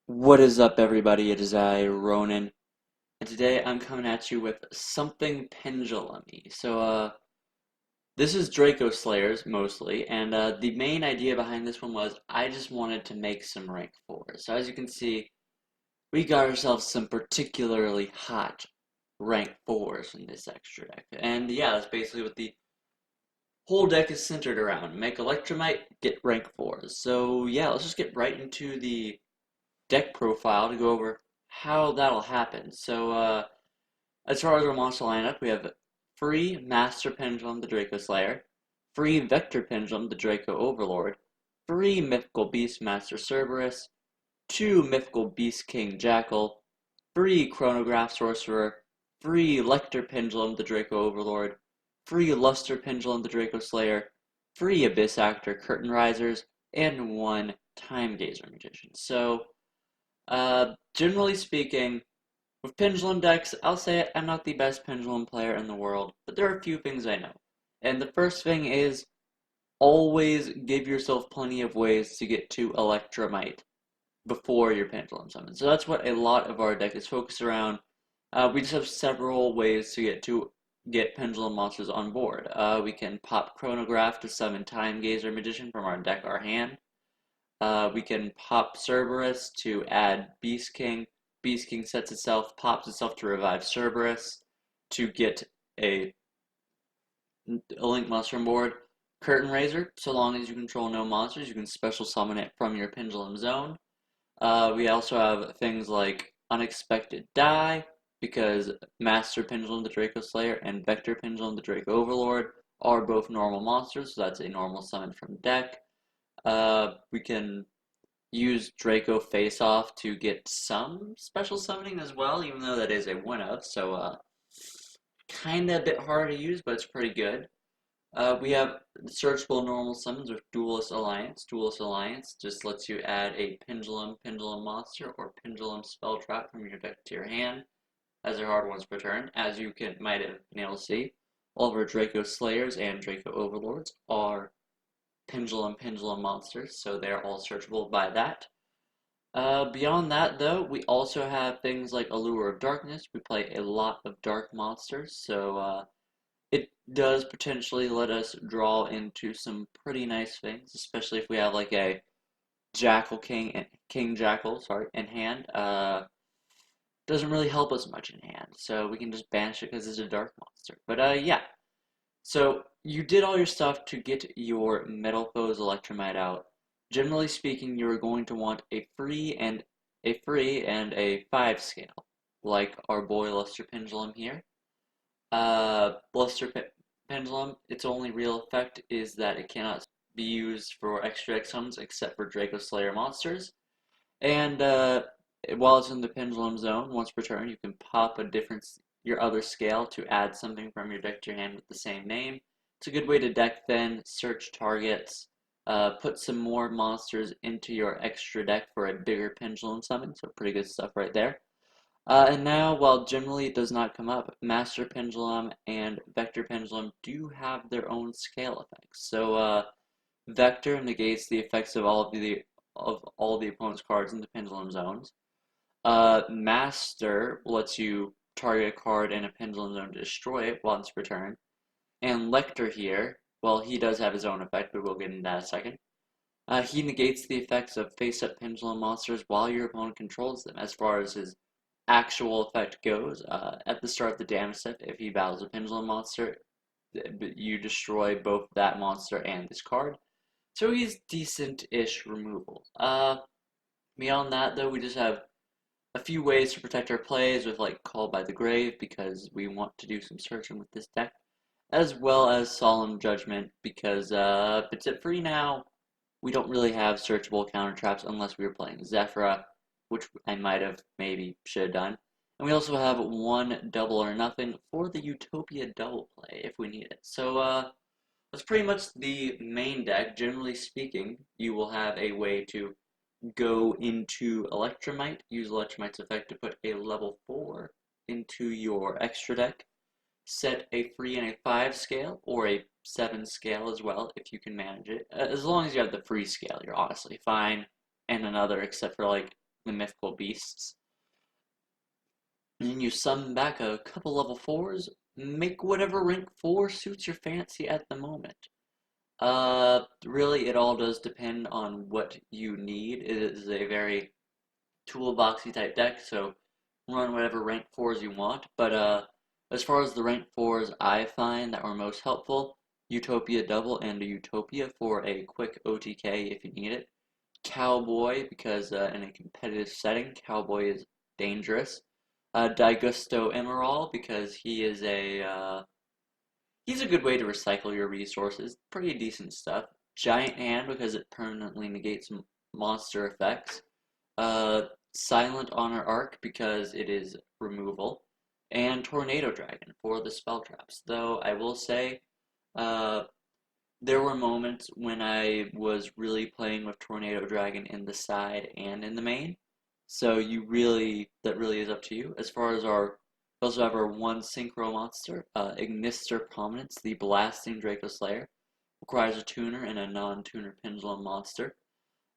What is up, everybody? It is I, Ronin, and today I'm coming at you with something pendulum-y. This is dracoslayers mostly, and the main idea behind this one was I just wanted to make some rank 4s. So as you can see, we got ourselves some particularly hot rank 4s in this extra deck. And yeah, that's basically what the whole deck is centered around. Make Electromite, get rank 4s. So yeah, let's just get right into the deck profile to go over how that'll happen. As far as our monster lineup, we have free Master Pendulum, the Draco Slayer, free Vector Pendulum, the Draco Overlord, free Mythical Beast Master Cerberus, two Mythical Beast King Jackal, free Chronograph Sorcerer, free Lecter Pendulum, the Draco Overlord, free Luster Pendulum, the Draco Slayer, free Abyss Actor Curtain Risers, and one Time Gazer Magician. Generally speaking, with pendulum decks, I'll say I'm not the best pendulum player in the world, but there are a few things I know. And the first thing is always give yourself plenty of ways to get to Electromite before your pendulum summon. So that's what a lot of our deck is focused around. We just have several ways to get pendulum monsters on board. We can pop Chronograph to summon Time Gazer Magician from our deck or hand. We can pop Cerberus to add Beast King. Beast King pops itself to revive Cerberus to get a, a Link monster on board. Curtain Raiser, so long as you control no monsters, you can special summon it from your Pendulum Zone. We also have things like Unexpected Die, because Master Pendulum the Draco Slayer and Vector Pendulum the Draco Overlord are both normal monsters, so that's a normal summon from deck. We can use Draco Face Off to get some special summoning as well, even though that is a one of, kinda a bit harder to use, but it's pretty good. We have searchable normal summons with Duelist Alliance. Duelist Alliance just lets you add a Pendulum monster, or Pendulum Spell Trap from your deck to your hand as a hard once per turn. As you might have been able to see, all of our Draco Slayers and Draco Overlords are Pendulum monsters, so they're all searchable by that. Beyond that, though, we also have things like Allure of Darkness. We play a lot of dark monsters, it does potentially let us draw into some pretty nice things, especially if we have like a Jackal King and King Jackal, sorry, in hand. Doesn't really help us much in hand, so we can just banish it because it's a dark monster. Yeah. So you did all your stuff to get your Metal Foes Electromite out. Generally speaking, you're going to want a 5 scale, like our boy Luster Pendulum here. Bluster Pendulum, its only real effect is that it cannot be used for extra X summons except for Draco Slayer monsters. And while it's in the Pendulum Zone, once per turn, you can pop your other scale to add something from your deck to your hand with the same name. It's a good way to deck thin, search targets, put some more monsters into your extra deck for a bigger Pendulum summon, so pretty good stuff right there. And now, while generally it does not come up, Master Pendulum and Vector Pendulum do have their own scale effects. Vector negates the effects of all the opponent's cards in the Pendulum zones. Master lets you target a card in a Pendulum zone to destroy it once per turn. And Lecter here, well, he does have his own effect, but we'll get into that in a second. He negates the effects of face-up Pendulum monsters while your opponent controls them, as far as his actual effect goes. At the start of the damage step, if he battles a Pendulum monster, you destroy both that monster and this card. So he's decent-ish removal. Beyond that, though, we just have a few ways to protect our plays with like Call by the Grave, because we want to do some searching with this deck, as well as Solemn Judgment, because if it's at free now, we don't really have searchable counter traps unless we were playing Zephyra, which I might have maybe should have done. And we also have one double or nothing for the Utopia double play if we need it. That's pretty much the main deck. Generally speaking, you will have a way to go into Electromite, use Electromite's effect to put a level 4 into your extra deck, set a free and a 5 scale, or a 7 scale as well, if you can manage it. As long as you have the free scale, you're honestly fine, and another, except for like the mythical beasts. And then you summon back a couple level 4s, make whatever rank 4 suits your fancy at the moment. Really, it all does depend on what you need. It is a very toolboxy type deck, so run whatever rank 4s you want. But as far as the rank 4s I find that were most helpful, Utopia Double and a Utopia for a quick OTK if you need it. Cowboy, because in a competitive setting, Cowboy is dangerous. Daigusto Emerald, because he's a good way to recycle your resources. Pretty decent stuff. Giant Hand, because it permanently negates monster effects. Silent Honor Arc, because it is removal. And Tornado Dragon for the spell traps. Though I will say, uh, there were moments when I was really playing with Tornado Dragon in the side and in the main. So that really is up to you. As far as we also have our one synchro monster, Ignister Prominence, the Blasting Dracoslayer. Requires a tuner and a non-tuner pendulum monster.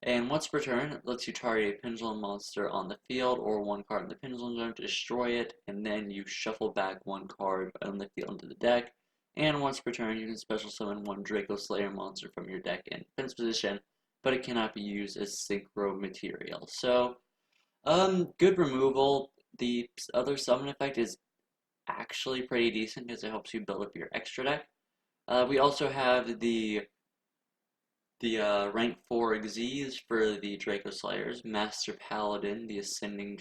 And once per turn, it lets you target a pendulum monster on the field or one card in the pendulum zone to destroy it, and then you shuffle back one card on the field into the deck. And once per turn, you can special summon one Dracoslayer monster from your deck in defense position, but it cannot be used as synchro material. So, good removal. The other summon effect is actually pretty decent because it helps you build up your extra deck. We also have the rank 4 Xyz for the Dracoslayers, Master Paladin, the Ascending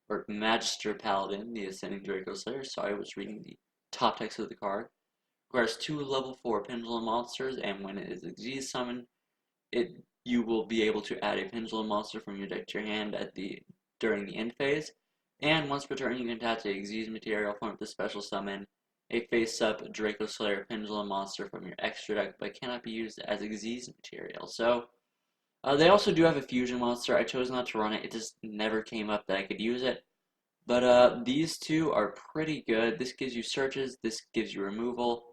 or Magister Paladin, the Ascending Dracoslayer. Sorry, I was reading the top text of the card. Requires 2 level 4 Pendulum monsters, and when it is Xyz summoned, you will be able to add a Pendulum monster from your deck to your hand during the end phase. And once per turn, you can attach a Xyz material form the special summon a face-up Dracoslayer Pendulum monster from your extra deck, but cannot be used as a Xyz material. So, they also do have a fusion monster. I chose not to run it. It just never came up that I could use it. But these two are pretty good. This gives you searches. This gives you removal.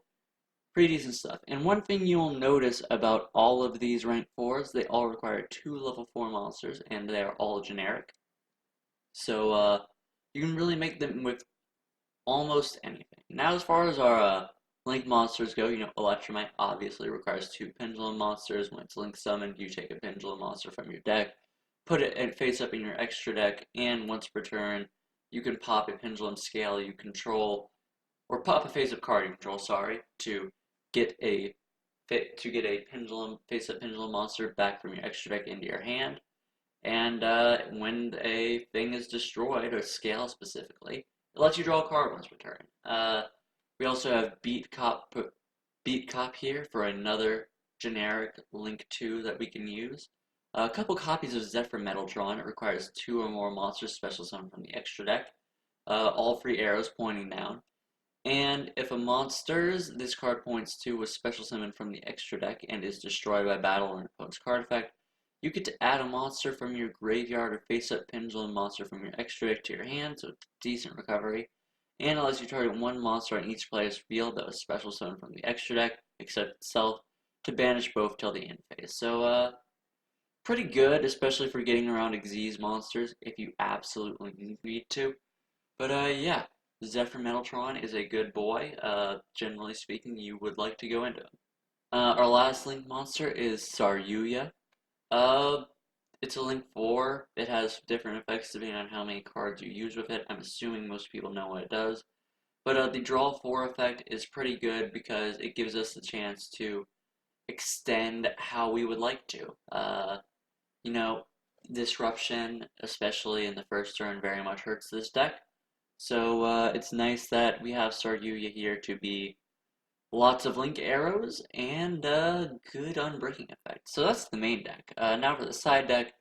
Pretty decent stuff. And one thing you'll notice about all of these rank 4s, they all require 2 level 4 monsters, and they are all generic. So, you can really make them with almost anything. Now, as far as our link monsters go, Electromite obviously requires 2 pendulum monsters. When it's link summoned, you take a pendulum monster from your deck, put it face up in your extra deck, and once per turn, you can pop a pendulum scale you control, or pop a face up card you control, sorry, to get a pendulum face up pendulum monster back from your extra deck into your hand. And when a thing is destroyed, or scale specifically, it lets you draw a card once per turn. We also have Beat Cop here for another generic Link 2 that we can use. A couple copies of Zephyr Metaltron. It requires 2 or more monsters special summon from the extra deck. All 3 arrows pointing down. And if a monster's this card points to was special summoned from the extra deck and is destroyed by battle or an opponent's card effect, you get to add a monster from your graveyard or face-up pendulum monster from your extra deck to your hand, so it's decent recovery. And allows you to target one monster on each player's field that was special summoned from the extra deck, except itself, to banish both till the end phase. So, pretty good, especially for getting around Xyz monsters if you absolutely need to. But, yeah, Zephyr Metaltron is a good boy. Generally speaking, you would like to go into him. Our last link monster is Saryuya. Uh, it's a link 4. It has different effects depending on how many cards you use with it. I'm assuming most people know what it does. But the draw 4 effect is pretty good because it gives us the chance to extend how we would like to. You know, disruption, especially in the first turn, very much hurts this deck. So it's nice that we have Saryuya here to be lots of link arrows and good unbreaking effect. So that's the main deck. Now for the side deck,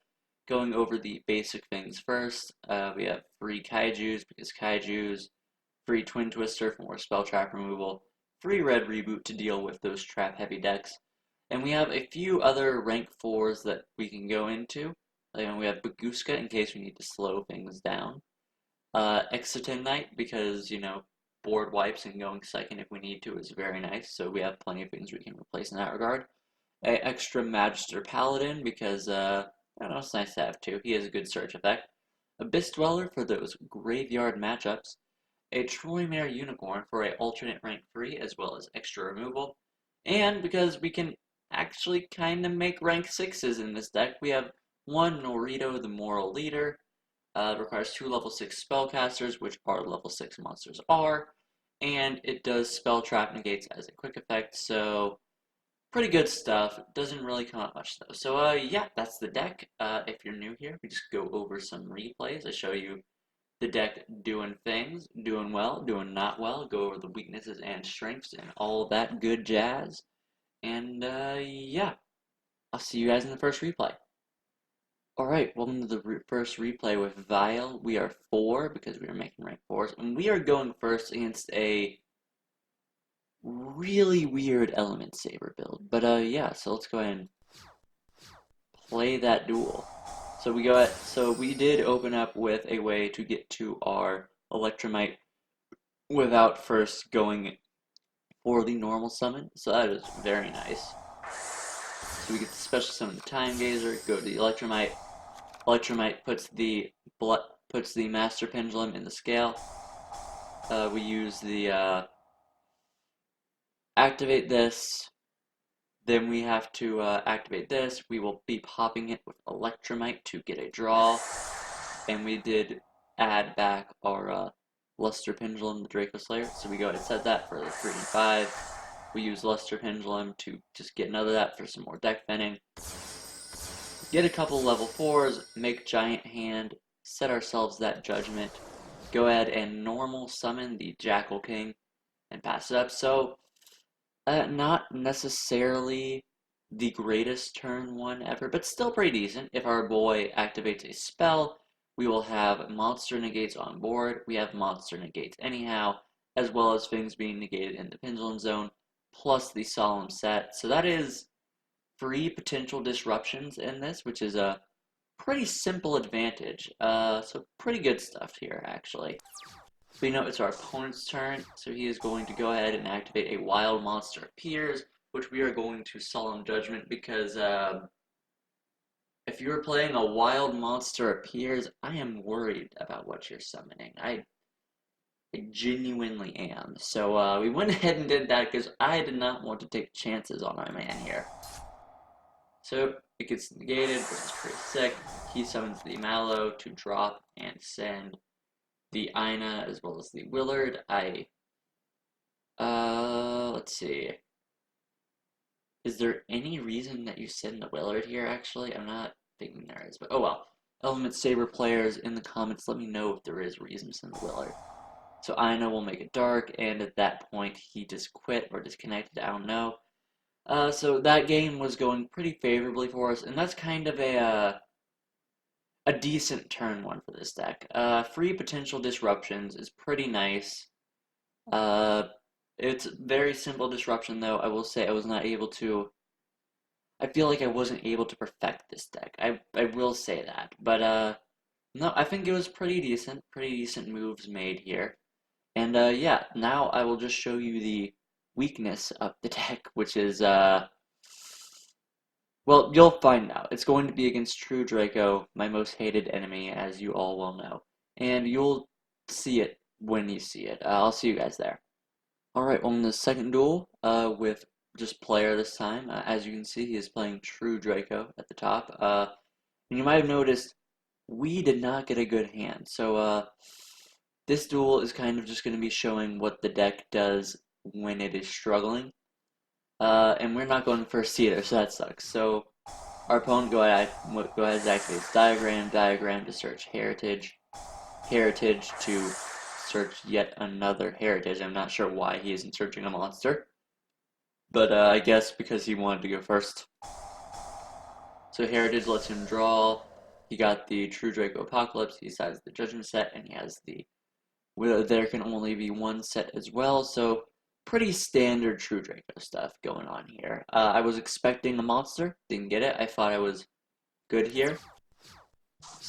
going over the basic things first. We have free Kaijus because Kaijus, free Twin Twister for more spell trap removal, free red reboot to deal with those trap heavy decks. And we have a few other rank 4s that we can go into. We have Baguska in case we need to slow things down. Exotenite because, board wipes and going second if we need to is very nice, so we have plenty of things we can replace in that regard. Extra Magister Paladin because, I don't know, it's nice to have too. He has a good search effect. Abyss Dweller for those graveyard matchups, a Troymare Unicorn for a alternate rank 3 as well as extra removal, and because we can actually kind of make rank 6s in this deck, we have one Norito the Moral Leader. It requires 2 level 6 spellcasters, which our level 6 monsters are, and it does spell trap negates as a quick effect, so pretty good stuff. Doesn't really come up much though. So yeah, that's the deck. If you're new here, we just go over some replays. I show you the deck doing things, doing well, doing not well, go over the weaknesses and strengths and all that good jazz. And yeah, I'll see you guys in the first replay. Alright, welcome to the first replay with Vile. We are 4 because we are making rank 4s, and we are going first against a really weird Element Saber build. But yeah, so let's go ahead and play that duel. So we did open up with a way to get to our Electromite without first going for the normal summon, so that is very nice. So we get the special summon the Time Gazer, go to the Electromite. Electromite puts the Master Pendulum in the scale. We use the activate this. Then we have to activate this. We will be popping it with Electromite to get a draw. And we did add back our Luster Pendulum, the Dracoslayers. So we go ahead and set that for the 3 and 5. We use Luster Pendulum to just get another that for some more deck thinning. Get a couple level 4s, make Giant Hand, set ourselves that Judgment, go ahead and normal summon the Jackal King, and pass it up. So, not necessarily the greatest turn 1 ever, but still pretty decent. If our boy activates a spell, we will have monster negates on board. We have monster negates anyhow, as well as things being negated in the Pendulum Zone, plus the Solemn Set. So that is 3 potential disruptions in this, which is a pretty simple advantage. So pretty good stuff here, actually. We know it's our opponent's turn, so he is going to go ahead and activate a Wild Monster Appears, which we are going to Solemn Judgment because if you're playing a Wild Monster Appears, I am worried about what you're summoning. I genuinely am. So we went ahead and did that because I did not want to take chances on our man here. So it gets negated, which is pretty sick. He summons the Mallow to drop and send the Ina as well as the Willard. Let's see. Is there any reason that you send the Willard here, actually? I'm not thinking there is, but oh well. Element Saber players in the comments, let me know if there is reason to send the Willard. So Ina will make it dark, and at that point, he just quit or disconnected, I don't know. So that game was going pretty favorably for us, and that's kind of a decent turn 1 for this deck. 3 potential disruptions is pretty nice. It's very simple disruption, though. I will say I was not able to. I feel like I wasn't able to perfect this deck. I will say that, but no, I think it was pretty decent. Pretty decent moves made here, and yeah. Now I will just show you the weakness of the deck, which is well, you'll find out. It's going to be against True Draco, my most hated enemy, as you all well know. And you'll see it when you see it. I'll see you guys there. Alright, well, in the second duel, with just player this time, as you can see, he is playing True Draco at the top. And you might have noticed, we did not get a good hand. So, this duel is kind of just going to be showing what the deck does when it is struggling. And we're not going first either, so that sucks. So our opponent go ahead and activate diagram to search heritage to search yet another heritage. I'm not sure why he isn't searching a monster, but I guess because he wanted to go first. So heritage lets him draw. He got the True Draco Apocalypse. He decides the Judgment set, and he has the there can only be one set as well. So pretty standard True Draco stuff going on here. I was expecting a monster, didn't get it. I thought I was good here.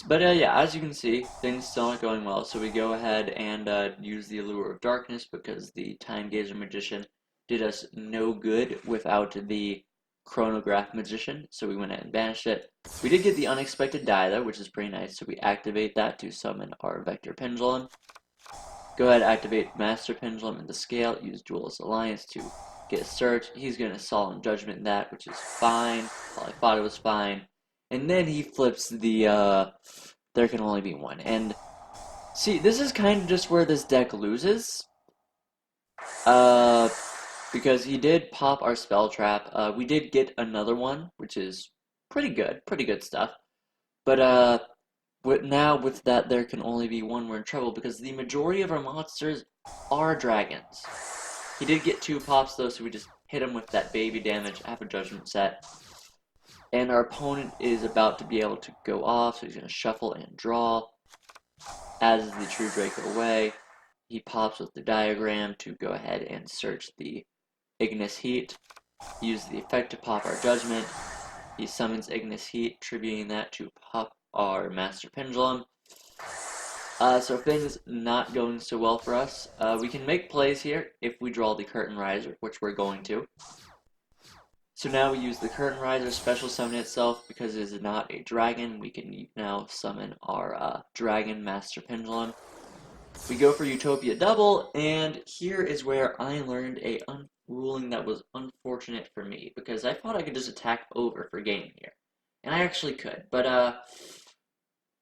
But yeah, as you can see, things still aren't going well. So we go ahead and use the Allure of Darkness because the Time Gazer Magician did us no good without the Chronograph Magician, so we went ahead and banished it. We did get the Unexpected Die though, which is pretty nice, so we activate that to summon our Vector Pendulum. Go ahead, activate Master Pendulum in the scale, use Duelist Alliance to get a search. He's going to Solemn Judgment that, which is fine. Well, I thought it was fine. And then he flips the, there can only be one. And, see, this is kind of just where this deck loses. Because he did pop our Spell Trap. We did get another one, which is pretty good stuff. But, now with that there can only be one, we're in trouble because the majority of our monsters are dragons. He did get 2 pops though, so we just hit him with that baby damage, have a judgment set. And our opponent is about to be able to go off, so he's going to shuffle and draw. As is the True Draco away, he pops with the diagram to go ahead and search the Ignis Heat. Use the effect to pop our judgment. He summons Ignis Heat, tributing that to pop our Master Pendulum. So things not going so well for us. We can make plays here if we draw the Curtain Riser, which we're going to. So now we use the Curtain Riser special summon itself because it is not a dragon. We can now summon our Dragon Master Pendulum. We go for Utopia Double, and here is where I learned a ruling that was unfortunate for me because I thought I could just attack over for game here. And I actually could, but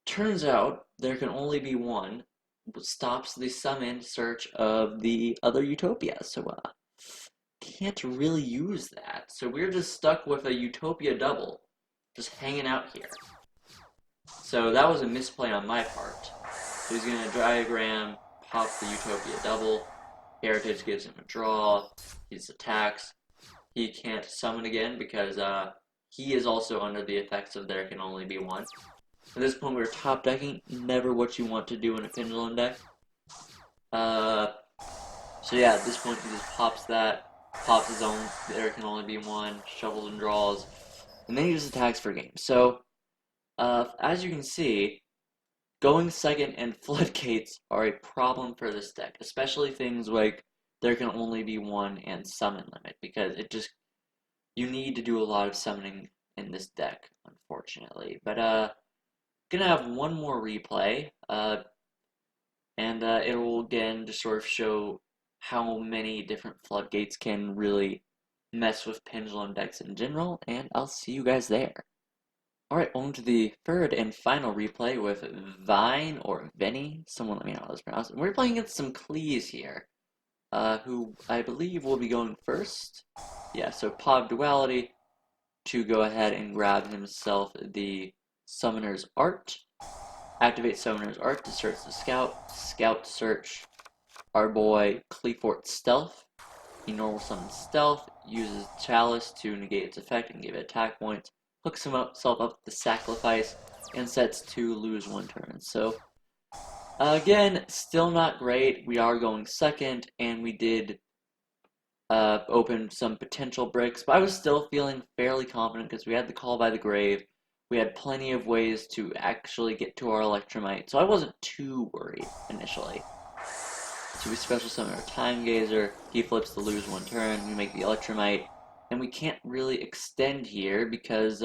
turns out there can only be one, which stops the summon search of the other Utopia, so can't really use that. So we're just stuck with a Utopia Double, just hanging out here. So that was a misplay on my part. So he's going to diagram, pop the Utopia Double, Heritage gives him a draw, he attacks. He can't summon again because he is also under the effects of there can only be one. At this point, we're top decking, never what you want to do in a pendulum deck. So yeah, at this point, he just pops that, pops his own, there can only be one, shuffles and draws, and then he just attacks for game. So, as you can see, going second and floodgates are a problem for this deck, especially things like there can only be one and summon limit, because it just, you need to do a lot of summoning in this deck, unfortunately. But, gonna have one more replay, and it will again just sort of show how many different floodgates can really mess with pendulum decks in general, and I'll see you guys there. Alright, on to the third and final replay with Vine, or Venny, someone let me know how this is pronounced. We're playing against some Clees here, who I believe will be going first. Yeah, so Pod Duality to go ahead and grab himself the Summoner's Art. Activate Summoner's Art to search the Scout search our boy Cleefort Stealth. He normal summons Stealth, uses Chalice to negate its effect and give it attack points, hooks himself up with the Sacrifice, and sets 2 lose 1 turn. So, again, still not great. We are going second, and we did open some potential bricks, but I was still feeling fairly confident because we had the Call by the Grave. We had plenty of ways to actually get to our Electromite, so I wasn't too worried initially. So we special summon our Time Gazer, he flips the lose 1 turn, we make the Electromite, and we can't really extend here because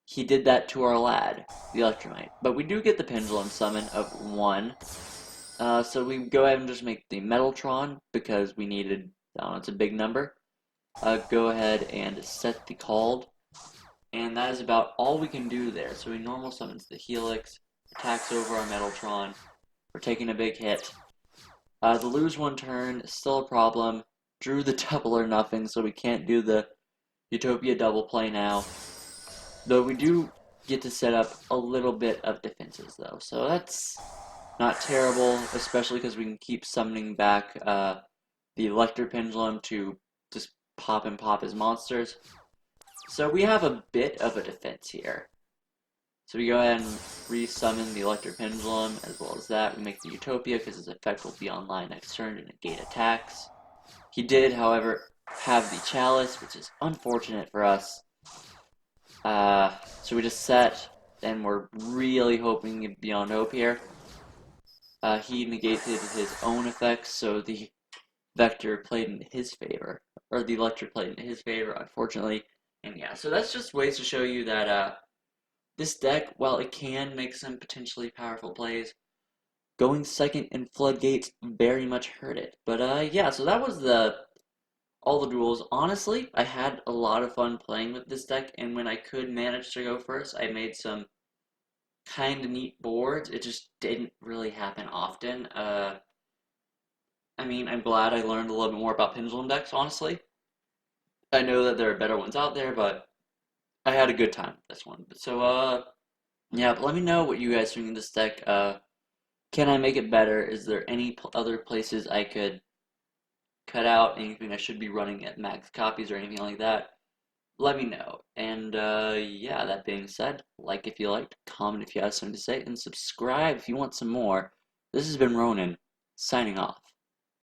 he did that to our lad, the Electromite. But we do get the Pendulum summon of 1, so we go ahead and just make the Metaltron because we needed, I don't know, it's a big number. Go ahead and set the Called. And that is about all we can do there. So he normal summons the Helix, attacks over our Metaltron. We're taking a big hit. The lose 1 turn is still a problem. Drew the double or nothing, so we can't do the Utopia double play now. Though we do get to set up a little bit of defenses though. So that's not terrible, especially because we can keep summoning back the Electro Pendulum to just pop his monsters. So we have a bit of a defense here. So we go ahead and re-summon the Electric Pendulum, as well as that. We make the Utopia, because his effect will be online next turn to negate attacks. He did, however, have the Chalice, which is unfortunate for us. So we just set, and we're really hoping beyond hope here. He negated his own effects, so the Vector played in his favor, or the electric plate in his favor, unfortunately. And yeah, so that's just ways to show you that this deck, while it can make some potentially powerful plays, going second in floodgates very much hurt it. But yeah, so that was the all the duels. Honestly, I had a lot of fun playing with this deck, and when I could manage to go first, I made some kind of neat boards. It just didn't really happen often. I mean, I'm glad I learned a little bit more about pendulum decks, honestly. I know that there are better ones out there, but I had a good time with this one. So, yeah, but let me know what you guys think of this deck. Can I make it better? Is there any other places I could cut out? Anything I should be running at max copies or anything like that? Let me know. And yeah, that being said, like if you liked, comment if you have something to say, and subscribe if you want some more. This has been Ronin, signing off.